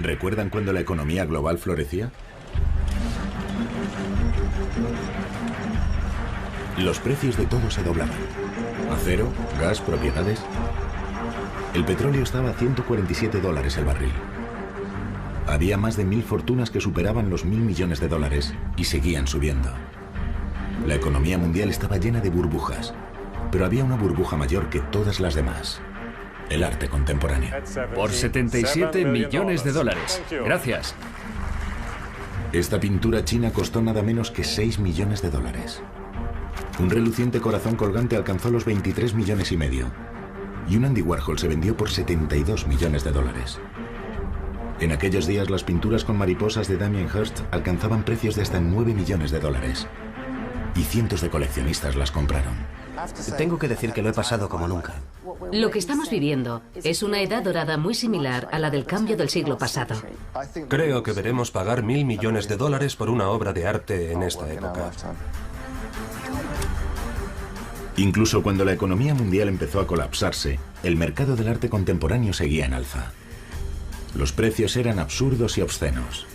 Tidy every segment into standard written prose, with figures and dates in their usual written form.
¿Recuerdan cuando la economía global florecía? Los precios de todo se doblaban. Acero, gas, propiedades. El petróleo estaba a $147 el barril. Había más de 1000 fortunas que superaban los 1000 millones de dólares y seguían subiendo. La economía mundial estaba llena de burbujas, pero había una burbuja mayor que todas las demás: el arte contemporáneo. Por 77 millones de dólares. Gracias. Esta pintura china costó nada menos que 6 millones de dólares. Un reluciente corazón colgante alcanzó los 23 millones y medio. Y un Andy Warhol se vendió por 72 millones de dólares. En aquellos días las pinturas con mariposas de Damien Hirst alcanzaban precios de hasta 9 millones de dólares. Y cientos de coleccionistas las compraron. Tengo que decir que lo he pasado como nunca. Lo que estamos viviendo es una edad dorada muy similar a la del cambio del siglo pasado. Creo que veremos pagar 1000 millones de dólares por una obra de arte en esta época. Incluso cuando la economía mundial empezó a colapsarse, el mercado del arte contemporáneo seguía en alza. Los precios eran absurdos y obscenos.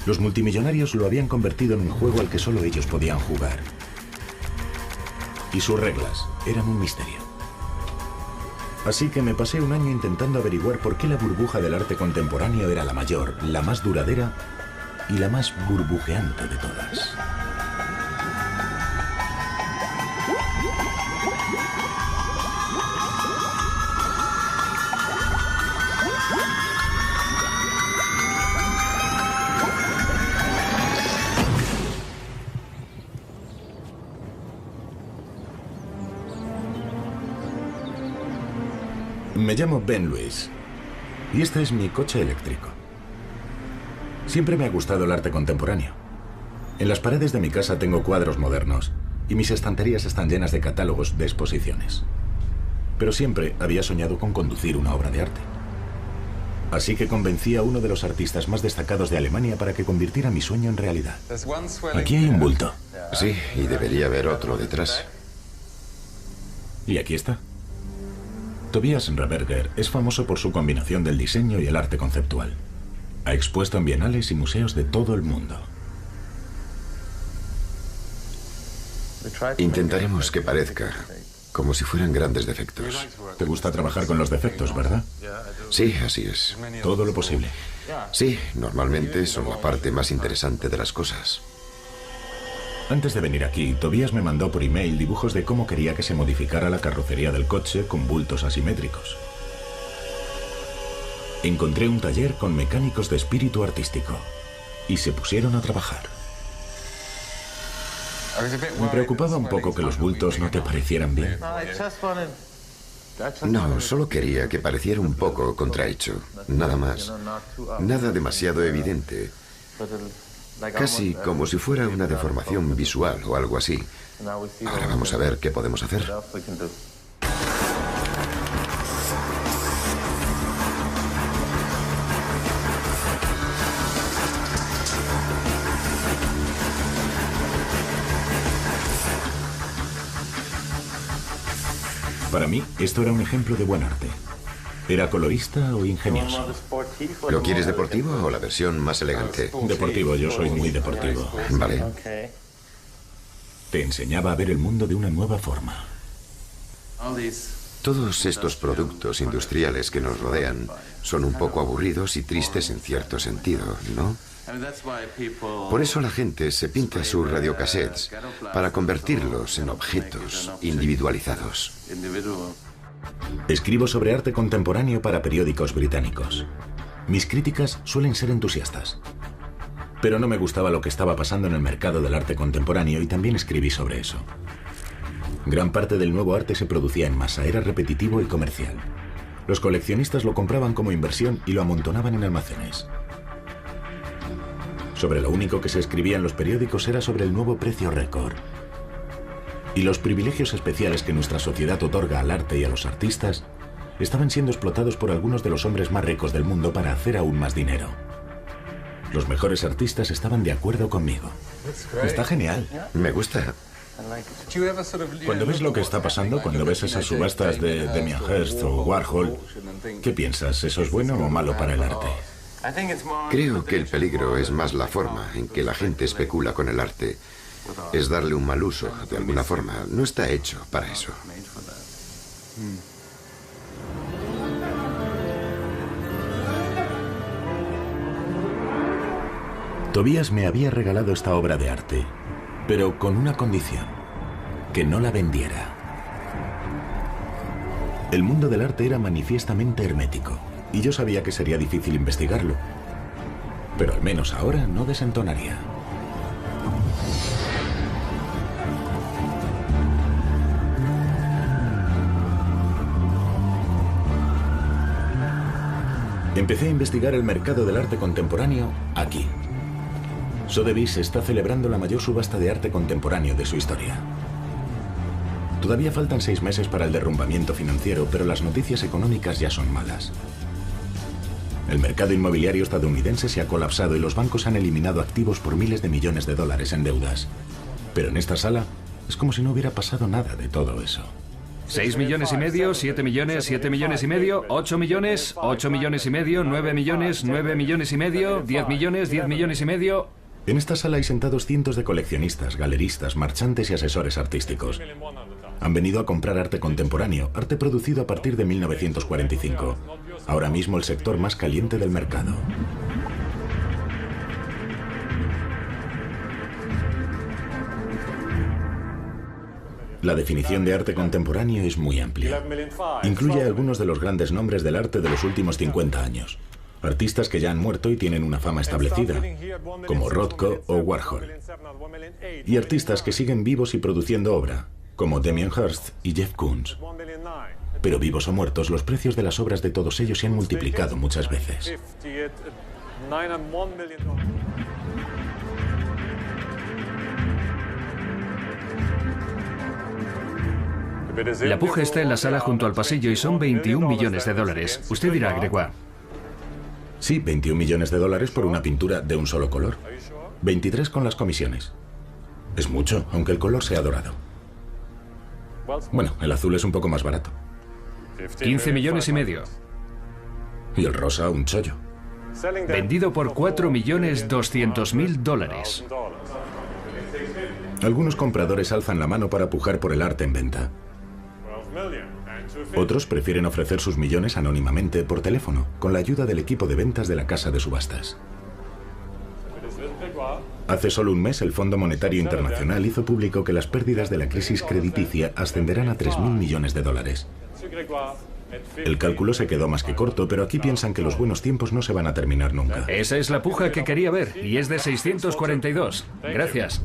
Los multimillonarios lo habían convertido en un juego al que solo ellos podían jugar. Y sus reglas eran un misterio. Así que me pasé un año intentando averiguar por qué la burbuja del arte contemporáneo era la mayor, la más duradera y la más burbujeante de todas. Me llamo Ben Lewis y este es mi coche eléctrico. Siempre me ha gustado el arte contemporáneo. En las paredes de mi casa tengo cuadros modernos y mis estanterías están llenas de catálogos de exposiciones. Pero siempre había soñado con conducir una obra de arte. Así que convencí a uno de los artistas más destacados de Alemania para que convirtiera mi sueño en realidad. Aquí hay un bulto. Sí, y debería haber otro detrás. Y aquí está. Tobias Reberger es famoso por su combinación del diseño y el arte conceptual. Ha expuesto en bienales y museos de todo el mundo. Intentaremos que parezca como si fueran grandes defectos. Te gusta trabajar con los defectos, ¿verdad? Sí, así es. Todo lo posible. Sí, normalmente son la parte más interesante de las cosas. Antes de venir aquí, Tobias me mandó por email dibujos de cómo quería que se modificara la carrocería del coche con bultos asimétricos. Encontré un taller con mecánicos de espíritu artístico y se pusieron a trabajar. Me preocupaba un poco que los bultos no te parecieran bien. No, solo quería que pareciera un poco contrahecho, nada más. Nada demasiado evidente. Casi como si fuera una deformación visual o algo así. Ahora vamos a ver qué podemos hacer. Para mí, esto era un ejemplo de buen arte. ¿Era colorista o ingenioso? ¿Lo quieres deportivo o la versión más elegante? Deportivo, yo soy muy deportivo. Vale. Te enseñaba a ver el mundo de una nueva forma. Todos estos productos industriales que nos rodean son un poco aburridos y tristes en cierto sentido, ¿no? Por eso la gente se pinta sus radiocassettes para convertirlos en objetos individualizados. Escribo sobre arte contemporáneo para periódicos británicos. Mis críticas suelen ser entusiastas. Pero no me gustaba lo que estaba pasando en el mercado del arte contemporáneo y también escribí sobre eso. Gran parte del nuevo arte se producía en masa, era repetitivo y comercial. Los coleccionistas lo compraban como inversión y lo amontonaban en almacenes. Sobre lo único que se escribía en los periódicos era sobre el nuevo precio récord. Y los privilegios especiales que nuestra sociedad otorga al arte y a los artistas estaban siendo explotados por algunos de los hombres más ricos del mundo para hacer aún más dinero. Los mejores artistas estaban de acuerdo conmigo. Está genial. Me gusta. Cuando ves lo que está pasando, cuando ves esas subastas de Damien Hirst o Warhol, ¿qué piensas? ¿Eso es bueno o malo para el arte? Creo que el peligro es más la forma en que la gente especula con el arte. Es darle un mal uso, de alguna forma. No está hecho para eso. Tobías me había regalado esta obra de arte, pero con una condición: que no la vendiera. El mundo del arte era manifiestamente hermético, y yo sabía que sería difícil investigarlo, pero al menos ahora no desentonaría. Empecé a investigar el mercado del arte contemporáneo aquí. Sotheby's está celebrando la mayor subasta de arte contemporáneo de su historia. Todavía faltan 6 meses para el derrumbamiento financiero, pero las noticias económicas ya son malas. El mercado inmobiliario estadounidense se ha colapsado y los bancos han eliminado activos por miles de millones de dólares en deudas. Pero en esta sala es como si no hubiera pasado nada de todo eso. 6 millones y medio, 7 millones, 7 millones y medio, 8 millones, 8 millones y medio, 9 millones, 9 millones y medio, 10 millones, 10 millones y medio. En esta sala hay sentados cientos de coleccionistas, galeristas, marchantes y asesores artísticos. Han venido a comprar arte contemporáneo, arte producido a partir de 1945. Ahora mismo el sector más caliente del mercado. La definición de arte contemporáneo es muy amplia. Incluye a algunos de los grandes nombres del arte de los últimos 50 años. Artistas que ya han muerto y tienen una fama establecida, como Rothko o Warhol. Y artistas que siguen vivos y produciendo obra, como Damien Hirst y Jeff Koons. Pero vivos o muertos, los precios de las obras de todos ellos se han multiplicado muchas veces. La puja está en la sala junto al pasillo y son 21 millones de dólares. Usted dirá, Gregoire. Sí, 21 millones de dólares por una pintura de un solo color. 23 con las comisiones. Es mucho, aunque el color sea dorado. Bueno, el azul es un poco más barato. 15 millones y medio. Y el rosa, un chollo. Vendido por 4.200.000 dólares. Algunos compradores alzan la mano para pujar por el arte en venta. Otros prefieren ofrecer sus millones anónimamente por teléfono, con la ayuda del equipo de ventas de la casa de subastas. Hace solo un mes, el Fondo Monetario Internacional hizo público que las pérdidas de la crisis crediticia ascenderán a 3.000 millones de dólares. El cálculo se quedó más que corto, pero aquí piensan que los buenos tiempos no se van a terminar nunca. Esa es la puja que quería ver, y es de 642. Gracias.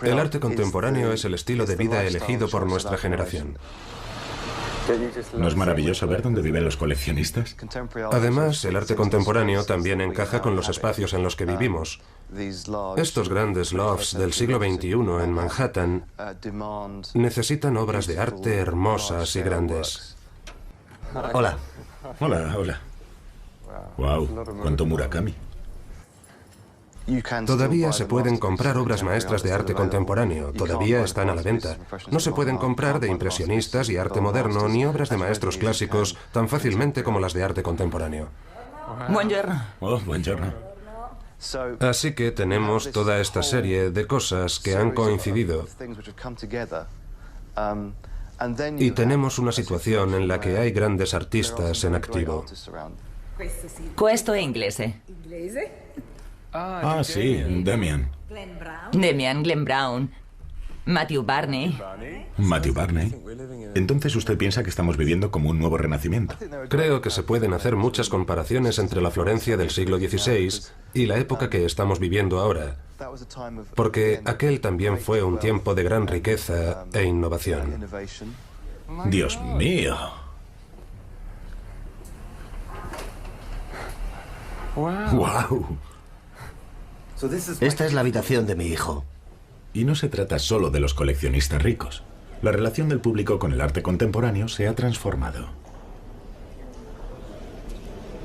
El arte contemporáneo es el estilo de vida elegido por nuestra generación. ¿No es maravilloso ver dónde viven los coleccionistas? Además, el arte contemporáneo también encaja con los espacios en los que vivimos. Estos grandes lofts del siglo XXI en Manhattan necesitan obras de arte hermosas y grandes. Hola. Hola, hola. Wow, cuánto Murakami. Todavía se pueden comprar obras maestras de arte contemporáneo, todavía están a la venta. No se pueden comprar de impresionistas y arte moderno, ni obras de maestros clásicos tan fácilmente como las de arte contemporáneo. Buongiorno. Oh, buongiorno. Así que tenemos toda esta serie de cosas que han coincidido. Y tenemos una situación en la que hay grandes artistas en activo. Questo è inglese. Ah, sí, Damien. Damian, Glenn Brown, Matthew Barney. Matthew Barney. Entonces usted piensa que estamos viviendo como un nuevo renacimiento. Creo que se pueden hacer muchas comparaciones entre la Florencia del siglo XVI y la época que estamos viviendo ahora, porque aquel también fue un tiempo de gran riqueza e innovación. Dios mío. Wow. Esta es la habitación de mi hijo. Y no se trata solo de los coleccionistas ricos. La relación del público con el arte contemporáneo se ha transformado.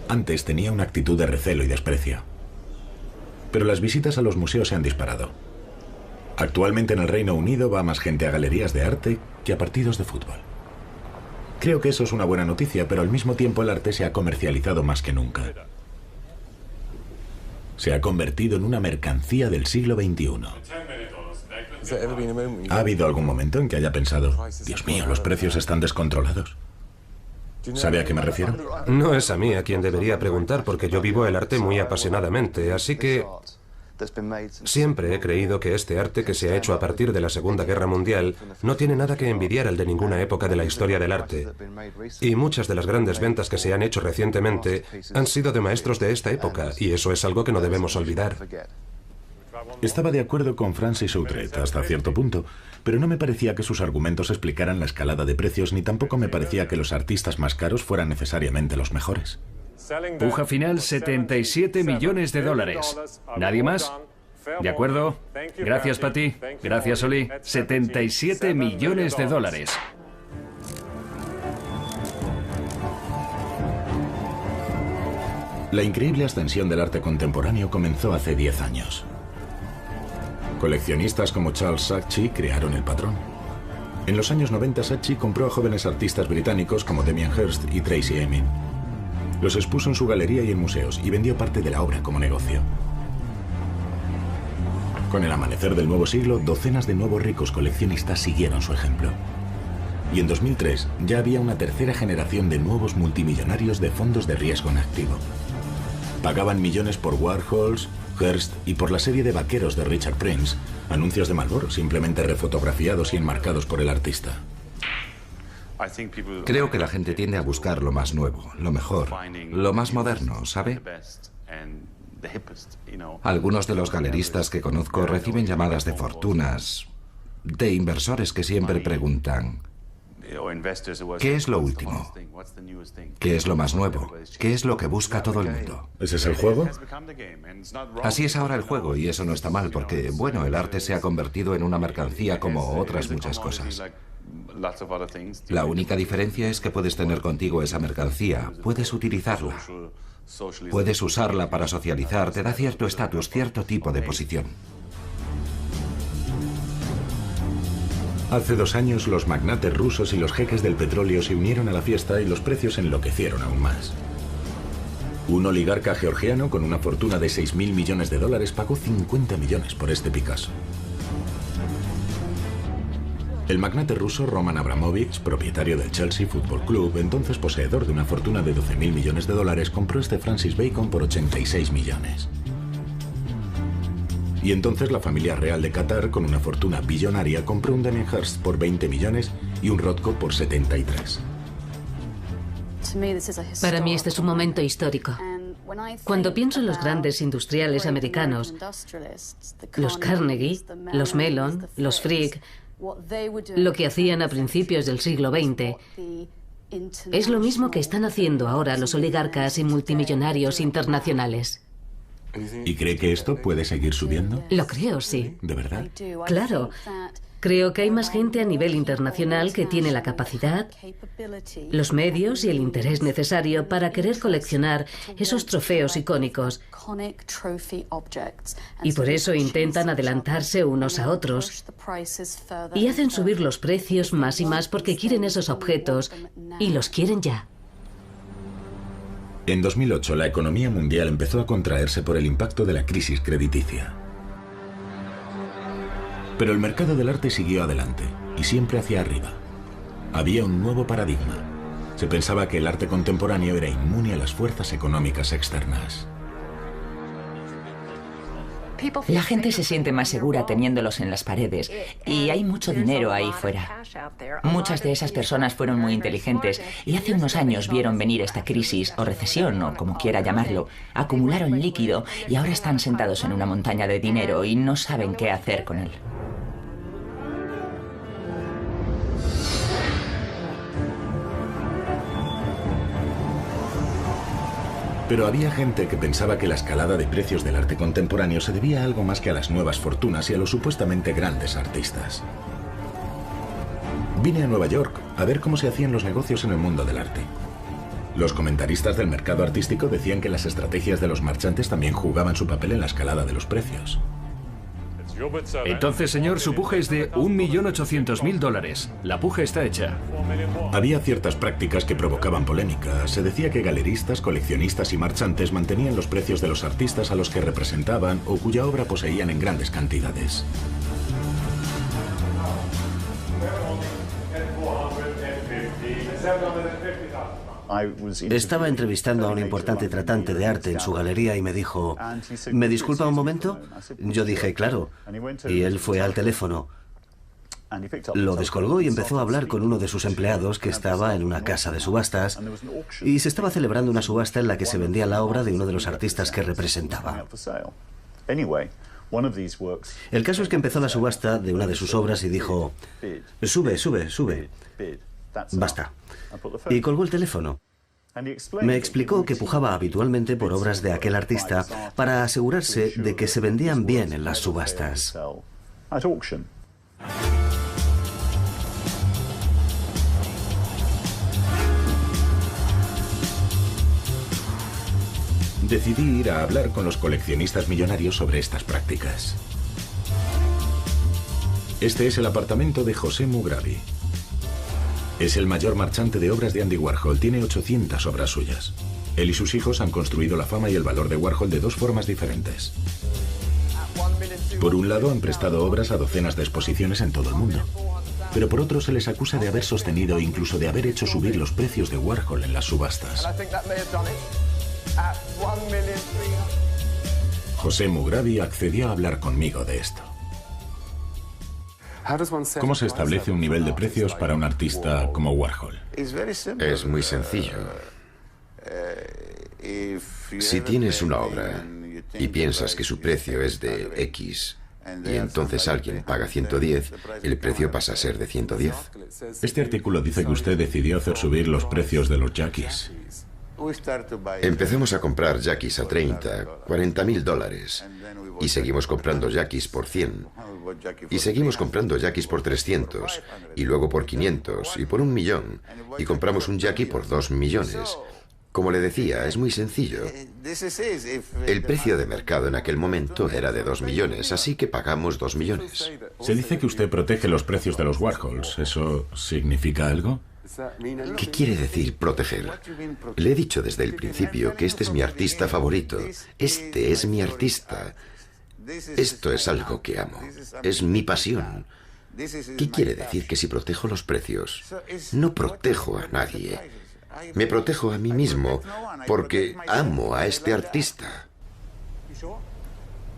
Antes tenía una actitud de recelo y desprecio. Pero las visitas a los museos se han disparado. Actualmente en el Reino Unido va más gente a galerías de arte que a partidos de fútbol. Creo que eso es una buena noticia, pero al mismo tiempo el arte se ha comercializado más que nunca. Se ha convertido en una mercancía del siglo XXI. ¿Ha habido algún momento en que haya pensado, Dios mío, los precios están descontrolados? ¿Sabe a qué me refiero? No es a mí a quien debería preguntar, porque yo vivo el arte muy apasionadamente, así que siempre he creído que este arte que se ha hecho a partir de la Segunda Guerra Mundial no tiene nada que envidiar al de ninguna época de la historia del arte. Y muchas de las grandes ventas que se han hecho recientemente han sido de maestros de esta época, y eso es algo que no debemos olvidar. Estaba de acuerdo con Francis Outret hasta cierto punto, pero no me parecía que sus argumentos explicaran la escalada de precios, ni tampoco me parecía que los artistas más caros fueran necesariamente los mejores. Puja final, 77 millones de dólares. ¿Nadie más? ¿De acuerdo? Gracias, Patty. Gracias, Oli. 77 millones de dólares. La increíble ascensión del arte contemporáneo comenzó hace 10 años. Coleccionistas como Charles Saatchi crearon el patrón. En los años 90, Saatchi compró a jóvenes artistas británicos como Damien Hirst y Tracey Emin. Los expuso en su galería y en museos y vendió parte de la obra como negocio. Con el amanecer del nuevo siglo, docenas de nuevos ricos coleccionistas siguieron su ejemplo. Y en 2003 ya había una tercera generación de nuevos multimillonarios de fondos de riesgo en activo. Pagaban millones por Warhols, Hearst y por la serie de vaqueros de Richard Prince, anuncios de Marlboro simplemente refotografiados y enmarcados por el artista. Creo que la gente tiende a buscar lo más nuevo, lo mejor, lo más moderno, ¿sabe? Algunos de los galeristas que conozco reciben llamadas de fortunas, de inversores que siempre preguntan, ¿qué es lo último? ¿Qué es lo más nuevo? ¿Qué es lo que busca todo el mundo? ¿Ese es el juego? Así es ahora el juego, y eso no está mal, porque, bueno, el arte se ha convertido en una mercancía como otras muchas cosas. La única diferencia es que puedes tener contigo esa mercancía, puedes utilizarla, puedes usarla para socializar, te da cierto estatus, cierto tipo de posición. Hace 2 años los magnates rusos y los jeques del petróleo se unieron a la fiesta y los precios enloquecieron aún más. Un oligarca georgiano con una fortuna de 6.000 millones de dólares pagó 50 millones por este Picasso. El magnate ruso Roman Abramovich, propietario del Chelsea Football Club, entonces poseedor de una fortuna de 12.000 millones de dólares, compró este Francis Bacon por 86 millones. Y entonces la familia real de Qatar, con una fortuna billonaria, compró un Damien Hirst por 20 millones y un Rothko por 73. Para mí este es un momento histórico. Cuando pienso en los grandes industriales americanos, los Carnegie, los Mellon, los Frick, lo que hacían a principios del siglo XX, es lo mismo que están haciendo ahora los oligarcas y multimillonarios internacionales. ¿Y cree que esto puede seguir subiendo? Lo creo, sí. ¿De verdad? Claro. Creo que hay más gente a nivel internacional que tiene la capacidad, los medios y el interés necesario para querer coleccionar esos trofeos icónicos. Y por eso intentan adelantarse unos a otros y hacen subir los precios más y más porque quieren esos objetos y los quieren ya. En 2008, la economía mundial empezó a contraerse por el impacto de la crisis crediticia. Pero el mercado del arte siguió adelante, y siempre hacia arriba. Había un nuevo paradigma. Se pensaba que el arte contemporáneo era inmune a las fuerzas económicas externas. La gente se siente más segura teniéndolos en las paredes y hay mucho dinero ahí fuera. Muchas de esas personas fueron muy inteligentes y hace unos años vieron venir esta crisis o recesión o como quiera llamarlo, acumularon líquido y ahora están sentados en una montaña de dinero y no saben qué hacer con él. Pero había gente que pensaba que la escalada de precios del arte contemporáneo se debía a algo más que a las nuevas fortunas y a los supuestamente grandes artistas. Vine a Nueva York a ver cómo se hacían los negocios en el mundo del arte. Los comentaristas del mercado artístico decían que las estrategias de los marchantes también jugaban su papel en la escalada de los precios. Entonces, señor, su puja es de $1.800.000. La puja está hecha. Había ciertas prácticas que provocaban polémica. Se decía que galeristas, coleccionistas y marchantes mantenían los precios de los artistas a los que representaban o cuya obra poseían en grandes cantidades. Estaba entrevistando a un importante tratante de arte en su galería y me dijo, ¿me disculpa un momento? Yo dije, claro. Y él fue al teléfono. Lo descolgó y empezó a hablar con uno de sus empleados que estaba en una casa de subastas y se estaba celebrando una subasta en la que se vendía la obra de uno de los artistas que representaba. El caso es que empezó la subasta de una de sus obras y dijo, sube, sube, sube. Basta. Y colgó el teléfono. Me explicó que pujaba habitualmente por obras de aquel artista para asegurarse de que se vendían bien en las subastas. Decidí ir a hablar con los coleccionistas millonarios sobre estas prácticas. Este es el apartamento de José Mugrabi. Es el mayor marchante de obras de Andy Warhol. Tiene 800 obras suyas. Él y sus hijos han construido la fama y el valor de Warhol de dos formas diferentes. Por un lado, han prestado obras a docenas de exposiciones en todo el mundo. Pero por otro, se les acusa de haber sostenido e incluso de haber hecho subir los precios de Warhol en las subastas. José Mugrabi accedió a hablar conmigo de esto. ¿Cómo se establece un nivel de precios para un artista como Warhol? Es muy sencillo. Si tienes una obra y piensas que su precio es de X y entonces alguien paga 110, el precio pasa a ser de 110. Este artículo dice que usted decidió hacer subir los precios de los Jackies. Empezamos a comprar Jackies a 30, $40.000 y seguimos comprando Jackies por 100 y seguimos comprando Jackies por 300 y luego por 500 y por 1 millón y compramos un Jackie por 2 millones. Como le decía, es muy sencillo. El precio de mercado en aquel momento era de 2 millones, así que pagamos 2 millones. Se dice que usted protege los precios de los Warhols. ¿Eso significa algo? ¿Qué quiere decir proteger? Le he dicho desde el principio que este es mi artista favorito. Este es mi artista. Esto es algo que amo. Es mi pasión. ¿Qué quiere decir que si protejo los precios? No protejo a nadie. Me protejo a mí mismo porque amo a este artista.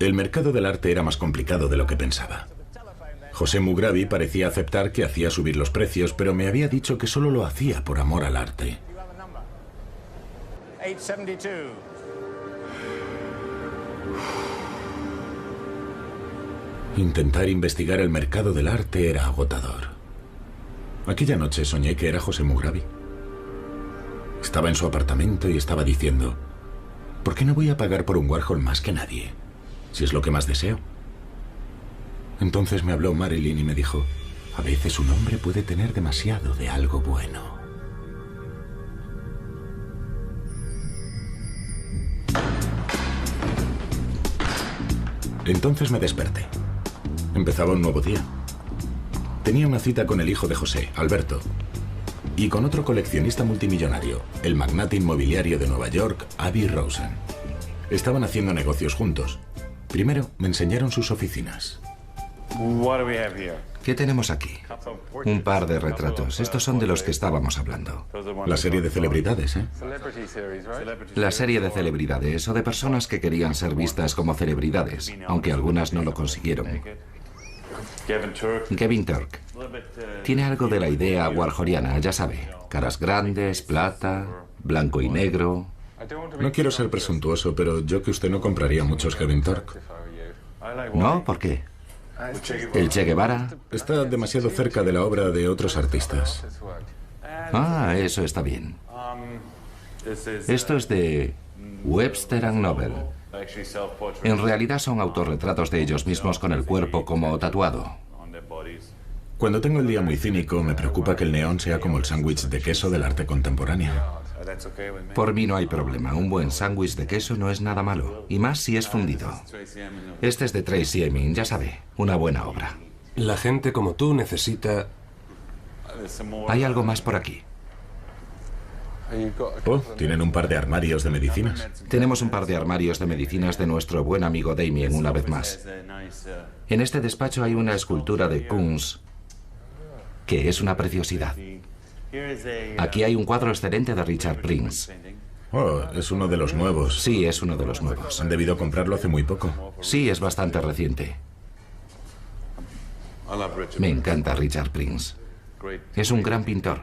El mercado del arte era más complicado de lo que pensaba. José Mugrabi parecía aceptar que hacía subir los precios, pero me había dicho que solo lo hacía por amor al arte. Intentar investigar el mercado del arte era agotador. Aquella noche soñé que era José Mugrabi. Estaba en su apartamento y estaba diciendo, ¿por qué no voy a pagar por un Warhol más que nadie? Si es lo que más deseo. Entonces me habló Marilyn y me dijo, a veces un hombre puede tener demasiado de algo bueno. Entonces me desperté. Empezaba un nuevo día. Tenía una cita con el hijo de José, Alberto, y con otro coleccionista multimillonario, el magnate inmobiliario de Nueva York, Avi Rosen. Estaban haciendo negocios juntos. Primero me enseñaron sus oficinas. ¿Qué tenemos aquí? Un par de retratos. Estos son de los que estábamos hablando. La serie de celebridades, ¿eh? La serie de celebridades o de personas que querían ser vistas como celebridades, aunque algunas no lo consiguieron. Kevin Turk. Tiene algo de la idea warholiana, ya sabe. Caras grandes, plata, blanco y negro. No quiero ser presuntuoso, pero yo que usted no compraría muchos Kevin Turk. ¿No? ¿Por qué? ¿El Che Guevara? Está demasiado cerca de la obra de otros artistas. Ah, eso está bien. Esto es de Webster and Nobel. En realidad son autorretratos de ellos mismos con el cuerpo como tatuado. Cuando tengo el día muy cínico, me preocupa que el neón sea como el sándwich de queso del arte contemporáneo. Por mí no hay problema. Un buen sándwich de queso no es nada malo, y más si es fundido. Este es de Tracey Emin, ya sabe, una buena obra. La gente como tú necesita... Hay algo más por aquí. Oh, tienen un par de armarios de medicinas. Tenemos un par de armarios de medicinas de nuestro buen amigo Damien, una vez más. En este despacho hay una escultura de Kunz, que es una preciosidad. Aquí hay un cuadro excelente de Richard Prince. Oh, es uno de los nuevos. Sí, es uno de los nuevos. Han debido comprarlo hace muy poco. Sí, es bastante reciente. Me encanta Richard Prince. Es un gran pintor.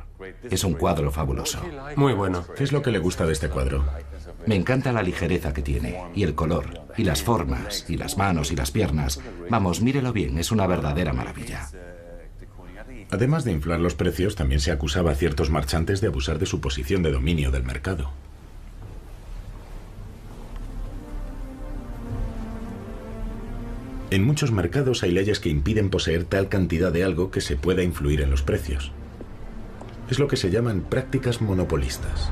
Es un cuadro fabuloso. Muy bueno. ¿Qué es lo que le gusta de este cuadro? Me encanta la ligereza que tiene, y el color, y las formas, y las manos y las piernas. Vamos, mírelo bien, es una verdadera maravilla. Además de inflar los precios, también se acusaba a ciertos marchantes de abusar de su posición de dominio del mercado. En muchos mercados hay leyes que impiden poseer tal cantidad de algo que se pueda influir en los precios. Es lo que se llaman prácticas monopolistas.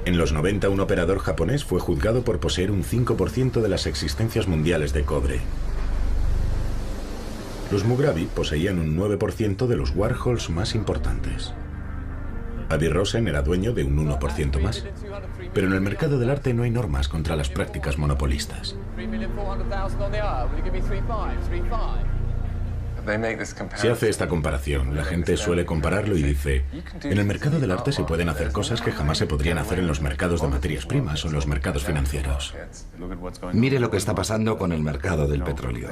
En los 90, un operador japonés fue juzgado por poseer un 5% de las existencias mundiales de cobre. Los Mugrabi poseían un 9% de los Warhols más importantes. Avi Rosen era dueño de un 1% más. Pero en el mercado del arte no hay normas contra las prácticas monopolistas. Se hace esta comparación. La gente suele compararlo y dice, en el mercado del arte se pueden hacer cosas que jamás se podrían hacer en los mercados de materias primas o en los mercados financieros. Mire lo que está pasando con el mercado del petróleo.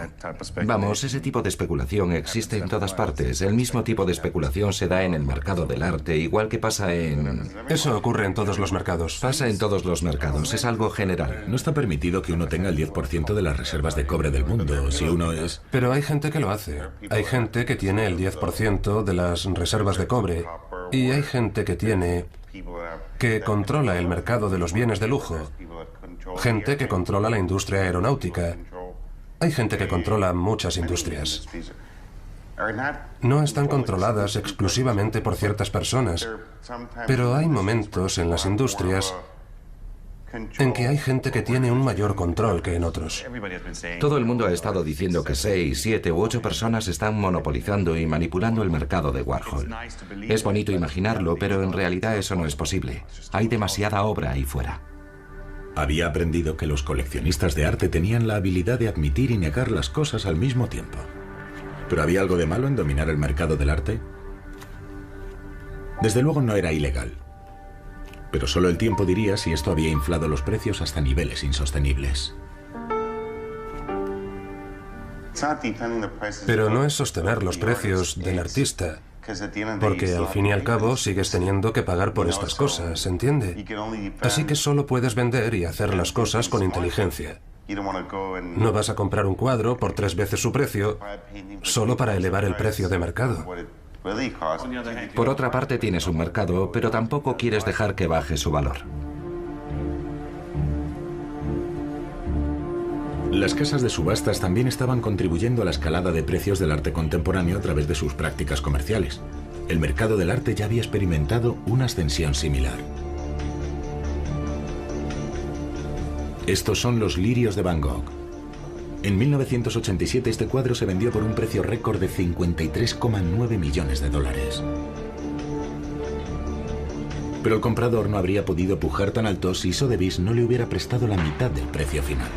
Vamos, ese tipo de especulación existe en todas partes. El mismo tipo de especulación se da en el mercado del arte, igual que pasa en... Eso ocurre en todos los mercados. Pasa en todos los mercados, es algo general. No está permitido que uno tenga el 10% de las reservas de cobre del mundo, si uno es... Pero hay gente que lo hace. Hay gente que tiene el 10% de las reservas de cobre y hay gente que controla el mercado de los bienes de lujo, gente que controla la industria aeronáutica, hay gente que controla muchas industrias. No están controladas exclusivamente por ciertas personas, pero hay momentos en las industrias en que hay gente que tiene un mayor control que en otros. Todo el mundo ha estado diciendo que 6, 7 u 8 personas están monopolizando y manipulando el mercado de Warhol. Es bonito imaginarlo, pero en realidad eso no es posible. Hay demasiada obra ahí fuera. Había aprendido que los coleccionistas de arte tenían la habilidad de admitir y negar las cosas al mismo tiempo. ¿Pero había algo de malo en dominar el mercado del arte? Desde luego no era ilegal. Pero solo el tiempo diría si esto había inflado los precios hasta niveles insostenibles. Pero no es sostener los precios del artista, porque al fin y al cabo sigues teniendo que pagar por estas cosas, ¿entiende? Así que solo puedes vender y hacer las cosas con inteligencia. No vas a comprar un cuadro por 3 veces su precio solo para elevar el precio de mercado. Por otra parte, tienes un mercado, pero tampoco quieres dejar que baje su valor. Las casas de subastas también estaban contribuyendo a la escalada de precios del arte contemporáneo a través de sus prácticas comerciales. El mercado del arte ya había experimentado una ascensión similar. Estos son los lirios de Van Gogh. En 1987 este cuadro se vendió por un precio récord de 53,9 millones de dólares. Pero el comprador no habría podido pujar tan alto si Sotheby's no le hubiera prestado la mitad del precio final.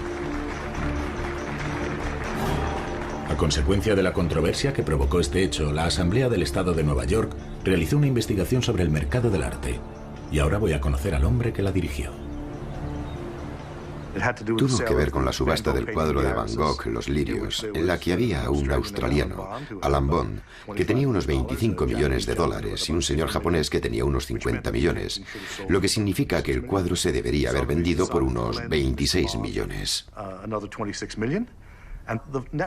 A consecuencia de la controversia que provocó este hecho, la Asamblea del Estado de Nueva York realizó una investigación sobre el mercado del arte. Y ahora voy a conocer al hombre que la dirigió. Tuvo que ver con la subasta del cuadro de Van Gogh, Los Lirios, en la que había un australiano, Alan Bond, que tenía unos 25 millones de dólares y un señor japonés que tenía unos 50 millones, lo que significa que el cuadro se debería haber vendido por unos 26 millones.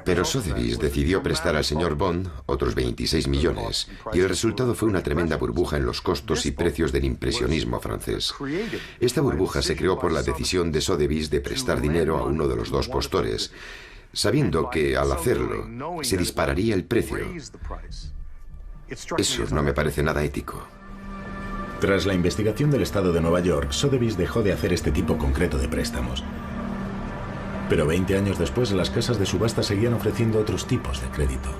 Pero Sotheby's decidió prestar al señor Bond otros 26 millones y el resultado fue una tremenda burbuja en los costos y precios del impresionismo francés. Esta burbuja se creó por la decisión de Sotheby's de prestar dinero a uno de los dos postores, sabiendo que al hacerlo se dispararía el precio. Eso no me parece nada ético. Tras la investigación del estado de Nueva York, Sotheby's dejó de hacer este tipo concreto de préstamos. Pero 20 años después, las casas de subasta seguían ofreciendo otros tipos de crédito.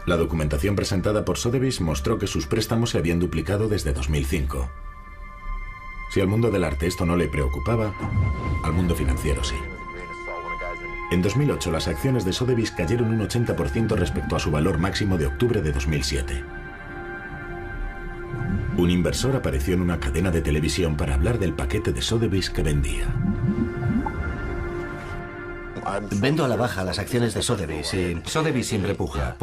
La documentación presentada por Sotheby's mostró que sus préstamos se habían duplicado desde 2005. Si al mundo del arte esto no le preocupaba, al mundo financiero sí. En 2008, las acciones de Sotheby's cayeron un 80% respecto a su valor máximo de octubre de 2007. Un inversor apareció en una cadena de televisión para hablar del paquete de Sotheby's que vendía. Vendo a la baja las acciones de Sotheby's y... Sotheby's siempre puja,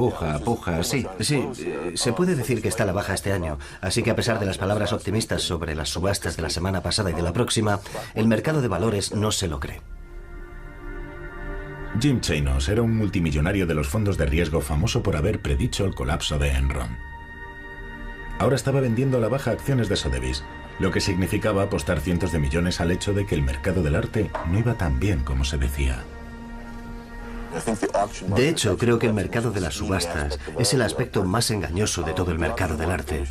sí. Sí, se puede decir que está a la baja este año, así que a pesar de las palabras optimistas sobre las subastas de la semana pasada y de la próxima, el mercado de valores no se lo cree. Jim Chanos era un multimillonario de los fondos de riesgo famoso por haber predicho el colapso de Enron. Ahora estaba vendiendo a la baja acciones de Sotheby's, lo que significaba apostar cientos de millones al hecho de que el mercado del arte no iba tan bien como se decía. De hecho, creo que el mercado de las subastas es el aspecto más engañoso de todo el mercado del arte.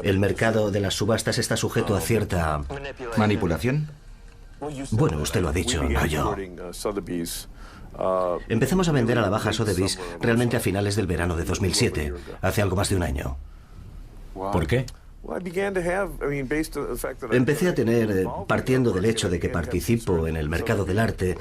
El mercado de las subastas está sujeto a cierta... ¿Manipulación? Bueno, usted lo ha dicho, no yo. Empezamos a vender a la baja Sotheby's realmente a finales del verano de 2007, hace algo más de un año. ¿Por qué? Empecé a tener, partiendo del hecho de que participo en el mercado del arte,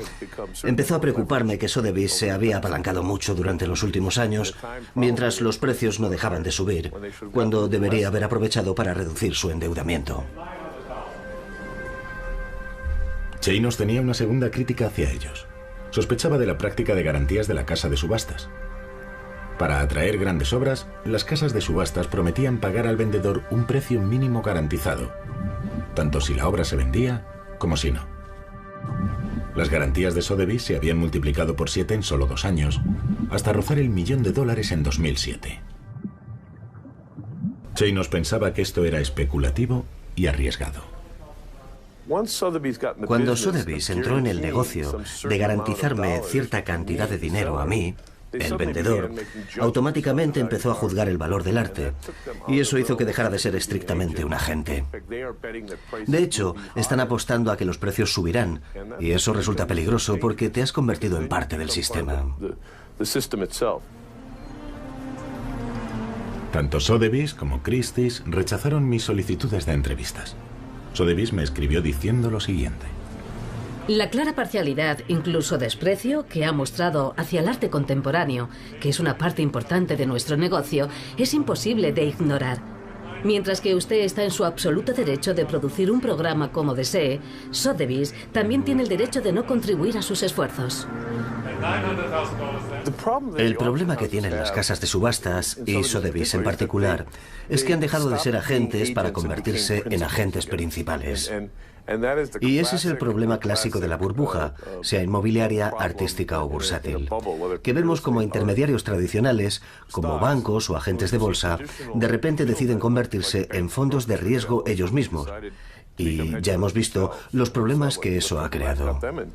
empezó a preocuparme que Sotheby's se había apalancado mucho durante los últimos años, mientras los precios no dejaban de subir, cuando debería haber aprovechado para reducir su endeudamiento. Chanos tenía una segunda crítica hacia ellos. Sospechaba de la práctica de garantías de la casa de subastas. Para atraer grandes obras, las casas de subastas prometían pagar al vendedor un precio mínimo garantizado, tanto si la obra se vendía como si no. Las garantías de Sotheby's se habían multiplicado por 7 en solo 2 años, hasta rozar el $1.000.000 en 2007. Chanos pensaba que esto era especulativo y arriesgado. Cuando Sotheby's entró en el negocio de garantizarme cierta cantidad de dinero a mí, el vendedor, automáticamente empezó a juzgar el valor del arte, y eso hizo que dejara de ser estrictamente un agente. De hecho, están apostando a que los precios subirán, y eso resulta peligroso porque te has convertido en parte del sistema. Tanto Sotheby's como Christie's rechazaron mis solicitudes de entrevistas. Sotheby's me escribió diciendo lo siguiente. La clara parcialidad, incluso desprecio, que ha mostrado hacia el arte contemporáneo, que es una parte importante de nuestro negocio, es imposible de ignorar. Mientras que usted está en su absoluto derecho de producir un programa como desee, Sotheby's también tiene el derecho de no contribuir a sus esfuerzos. El problema que tienen las casas de subastas, y Sotheby's en particular, es que han dejado de ser agentes para convertirse en agentes principales. Y ese es el problema clásico de la burbuja, sea inmobiliaria, artística o bursátil, que vemos como intermediarios tradicionales, como bancos o agentes de bolsa, de repente deciden convertirse en fondos de riesgo ellos mismos. Y ya hemos visto los problemas que eso ha creado.